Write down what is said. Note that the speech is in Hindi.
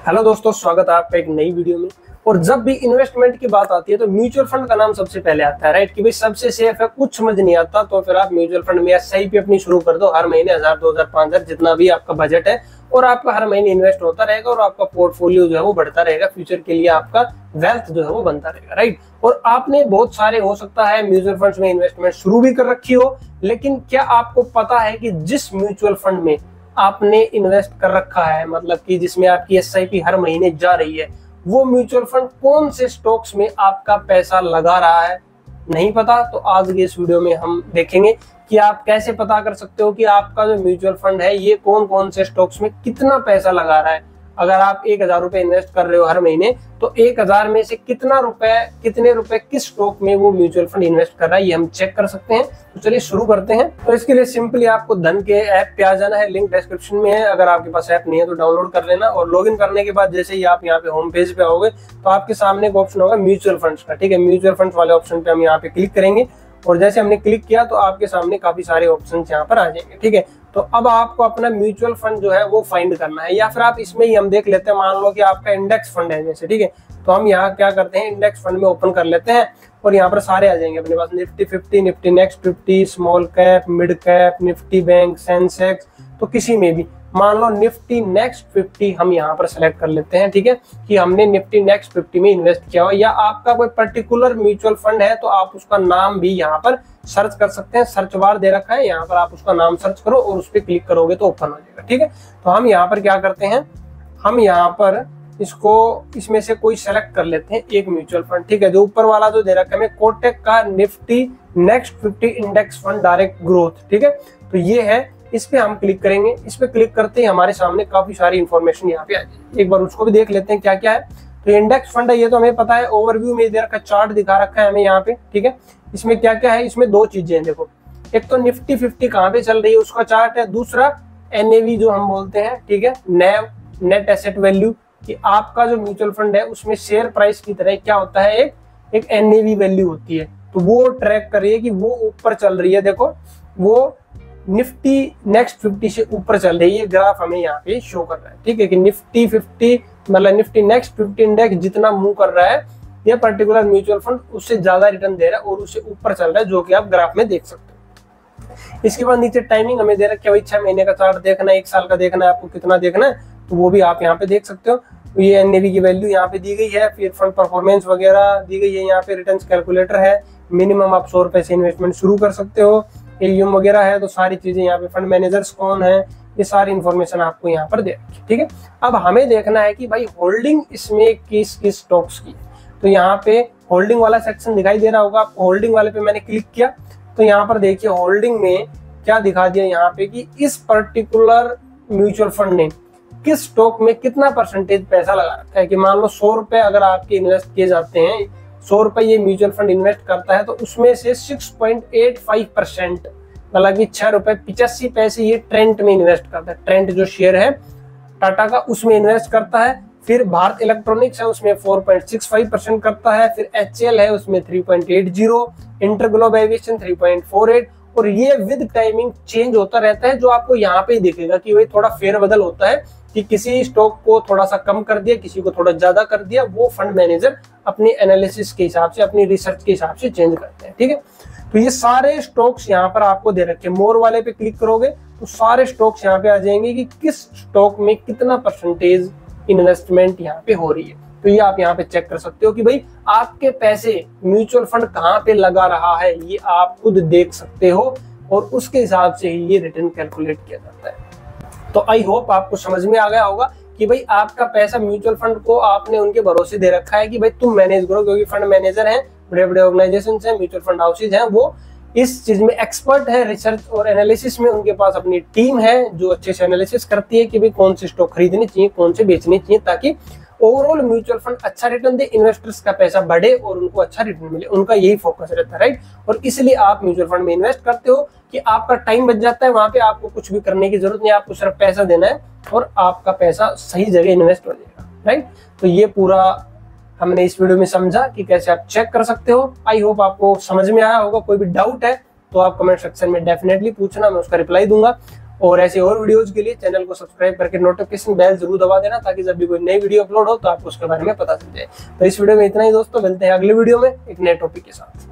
हेलो दोस्तों, स्वागत है आपका एक नई वीडियो में। और जब भी इन्वेस्टमेंट की बात आती है तो म्यूचुअल फंड का नाम सबसे पहले आता है, राइट। कि भाई सबसे सेफ है, कुछ समझ नहीं आता तो फिर आप म्यूचुअल फंड में एसआईपी अपनी शुरू कर दो। हर महीने 1000, 2000, 5000 जितना भी आपका बजट है, और आपका हर महीने इन्वेस्ट होता रहेगा और आपका पोर्टफोलियो जो है वो बढ़ता रहेगा। फ्यूचर के लिए आपका वेल्थ जो है वो बनता रहेगा, राइट। और आपने बहुत सारे हो सकता है म्यूचुअल फंड्स में इन्वेस्टमेंट शुरू भी कर रखी हो, लेकिन क्या आपको पता है कि जिस म्यूचुअल फंड में आपने इन्वेस्ट कर रखा है, मतलब कि जिसमें आपकी एसआईपी हर महीने जा रही है, वो म्यूचुअल फंड कौन से स्टॉक्स में आपका पैसा लगा रहा है? नहीं पता? तो आज के इस वीडियो में हम देखेंगे कि आप कैसे पता कर सकते हो कि आपका जो म्यूचुअल फंड है ये कौन कौन से स्टॉक्स में कितना पैसा लगा रहा है। अगर आप 1000 रुपए इन्वेस्ट कर रहे हो हर महीने, तो 1000 में से कितने रुपए किस स्टॉक में वो म्यूचुअल फंड इन्वेस्ट कर रहा है, ये हम चेक कर सकते हैं। तो चलिए शुरू करते हैं। तो इसके लिए सिंपली आपको धन के ऐप पे आ जाना है, लिंक डिस्क्रिप्शन में है। अगर आपके पास ऐप नहीं है तो डाउनलोड कर लेना, और लॉगिन करने के बाद जैसे ही आप यहाँ पे होम पेज पे आओगे तो आपके सामने एक ऑप्शन होगा म्यूचुअल फंड्स का, ठीक है। म्यूचुअल फंड्स वाले ऑप्शन पे हम यहाँ पे क्लिक करेंगे, और जैसे हमने क्लिक किया तो आपके सामने काफी सारे ऑप्शन यहाँ पर आ जाएंगे, ठीक है। तो अब आपको अपना म्यूचुअल फंड जो है वो फाइंड करना है, या फिर आप इसमें ही हम देख लेते हैं। मान लो कि आपका इंडेक्स फंड है जैसे, ठीक है। तो हम यहाँ क्या करते हैं, इंडेक्स फंड में ओपन कर लेते हैं, और यहाँ पर सारे आ जाएंगे अपने पास। Nifty 50, Nifty next 50, small cap, mid cap, Nifty bank, Sensex. तो किसी में भी मान लो निफ्टी नेक्स्ट 50 हम यहाँ पर सेलेक्ट कर लेते हैं, ठीक है, कि हमने निफ्टी नेक्स्ट 50 में इन्वेस्ट किया हो। या आपका कोई पर्टिकुलर म्यूचुअल फंड है तो आप उसका नाम भी यहाँ पर सर्च कर सकते हैं। सर्च बार दे रखा है, यहाँ पर आप उसका नाम सर्च करो और उस पर क्लिक करोगे तो ओपन हो जाएगा, ठीक है। तो हम यहाँ पर क्या करते हैं, हम यहाँ पर इसमें से कोई सेलेक्ट कर लेते हैं एक म्यूचुअल फंड, ठीक है। जो ऊपर वाला जो दे रखा है हमें, कोटक का Nifty next 50 index fund direct growth, ठीक है। तो ये है, इस पे हम क्लिक करेंगे। इस पे क्लिक करते ही हमारे सामने काफी सारी इंफॉर्मेशन यहाँ पे आ जाएगी। एक बार उसको भी देख लेते हैं क्या क्या है। तो इंडेक्स फंड है, ये तो हमें पता है। ओवरव्यू में दे रखा, चार्ट दिखा रखा है हमें यहाँ पे, ठीक है। इसमें क्या क्या है, इसमें दो चीजें हैं देखो। एक तो निफ्टी 50 कहाँ पे चल रही है उसका चार्ट है, दूसरा एनएवी जो हम बोलते हैं, ठीक है, नैव, नेट एसेट वैल्यू, कि आपका जो म्यूचुअल फंड है उसमें शेयर प्राइस की तरह क्या होता है, एक एनएवी वैल्यू होती है। तो वो ट्रैक करिए कि वो ऊपर चल रही है। देखो वो निफ्टी नेक्स्ट 50 से ऊपर चल रही है, ग्राफ हमें यहाँ पे शो कर रहा है, ठीक है, कि निफ्टी 50 मतलब निफ्टी नेक्स्ट 50 इंडेक्स जितना मूव कर रहा है, ये पर्टिकुलर म्यूचुअल फंड उससे ज्यादा रिटर्न दे रहा है और उससे ऊपर चल रहा है, जो कि आप ग्राफ में देख सकते हो। इसके बाद नीचे टाइमिंग हमें दे रखी है, भाई 6 महीने का चार्ट देखना है, 1 साल का देखना है, आपको कितना देखना है, तो वो भी आप यहाँ पे देख सकते हो। तो ये एनएवी की वैल्यू यहाँ पे दी गई है, फिर फंड परफॉर्मेंस वगैरह दी गई है, यहाँ पे रिटर्न कैलकुलेटर है, मिनिमम आप 100 रुपए से इन्वेस्टमेंट शुरू कर सकते हो, एयूएम वगैरह है। तो सारी चीजें यहाँ पे, फंड मैनेजर्स कौन है, ये सारी इंफॉर्मेशन आपको यहाँ पर दे रखी है, ठीक है। अब हमें देखना है कि भाई होल्डिंग इसमें किस किस स्टॉक्स की। तो यहाँ पे होल्डिंग वाला सेक्शन दिखाई दे रहा होगा आपको। होल्डिंग वाले पे मैंने क्लिक किया तो यहाँ पर देखिए होल्डिंग में क्या दिखा दिया यहाँ पे, कि इस पर्टिकुलर म्यूचुअल फंड ने किस स्टॉक में कितना परसेंटेज पैसा लगा रखा है। कि मान लो 100 रुपए अगर आपके इन्वेस्ट किए जाते हैं, 100 रुपए ये म्यूचुअल फंड इन्वेस्ट करता है, तो उसमें से 6.85%, मतलब कि 6 रुपए 85 पैसे ये ट्रेंट में इन्वेस्ट करता है। ट्रेंट जो शेयर है टाटा का, उसमें इन्वेस्ट करता है। फिर भारत इलेक्ट्रॉनिक्स है, उसमें 4.65% करता है। फिर एचएल है, उसमें 3.80, इंटरग्लोब एविएशन 3.48, और ये विद टाइमिंग चेंज होता रहता है। जो आपको यहाँ पे दिखेगा कि वही थोड़ा फेरबदल होता है, कि किसी स्टॉक को थोड़ा सा कम कर दिया, किसी को थोड़ा ज्यादा कर दिया। वो फंड मैनेजर अपने एनालिसिस के हिसाब से, अपनी रिसर्च के हिसाब से चेंज करते हैं, ठीक है। तो ये सारे स्टॉक्स यहाँ पर आपको दे रखे। मोर वाले पे क्लिक करोगे तो सारे स्टॉक्स यहाँ पे आ जाएंगे कि किस स्टॉक में कितना परसेंटेज इन्वेस्टमेंट यहाँ पे हो रही है। तो ये आप यहाँ पे चेक कर सकते हो कि भाई आपके पैसे म्यूचुअल फंड कहाँ पे लगा रहा है, ये आप खुद देख सकते हो, और उसके हिसाब से ही ये रिटर्न कैलकुलेट किया जाता है। तो आई होप आपको समझ में आ गया होगा कि भाई आपका पैसा म्यूचुअल फंड को आपने उनके भरोसे दे रखा है कि भाई तुम मैनेज करो, क्योंकि फंड मैनेजर हैं, बड़े बड़े ऑर्गेनाइजेशन हैं, म्यूचुअल फंड हाउसेज हैं, वो इस चीज में एक्सपर्ट है। रिसर्च और एनालिसिस में उनके पास अपनी टीम है जो अच्छे से एनालिसिस करती है कि भाई कौन से स्टॉक खरीदने चाहिए, कौन से बेचने चाहिए, ताकि ओवरऑल म्यूचुअल फंड अच्छा रिटर्न दे, इन्वेस्टर्स का पैसा बढ़े और उनको अच्छा रिटर्न मिले। उनका यही फोकस रहता है, राइट। और इसलिए आप म्यूचुअल फंड में इन्वेस्ट करते हो कि आपका टाइम बच जाता है, वहां पे आपको कुछ भी करने की जरूरत नहीं, आपको सिर्फ पैसा देना है और आपका पैसा सही जगह इन्वेस्ट हो जाएगा, राइट। तो ये पूरा हमने इस वीडियो में समझा कि कैसे आप चेक कर सकते हो। आई होप आपको समझ में आया होगा। कोई भी डाउट है तो आप कमेंट सेक्शन में डेफिनेटली पूछना, मैं उसका रिप्लाई दूंगा। और ऐसे और वीडियोज के लिए चैनल को सब्सक्राइब करके नोटिफिकेशन बेल जरूर दबा देना, ताकि जब भी कोई नई वीडियो अपलोड हो तो आपको उसके बारे में पता चल जाए। तो इस वीडियो में इतना ही दोस्तों, मिलते हैं अगले वीडियो में एक नए टॉपिक के साथ।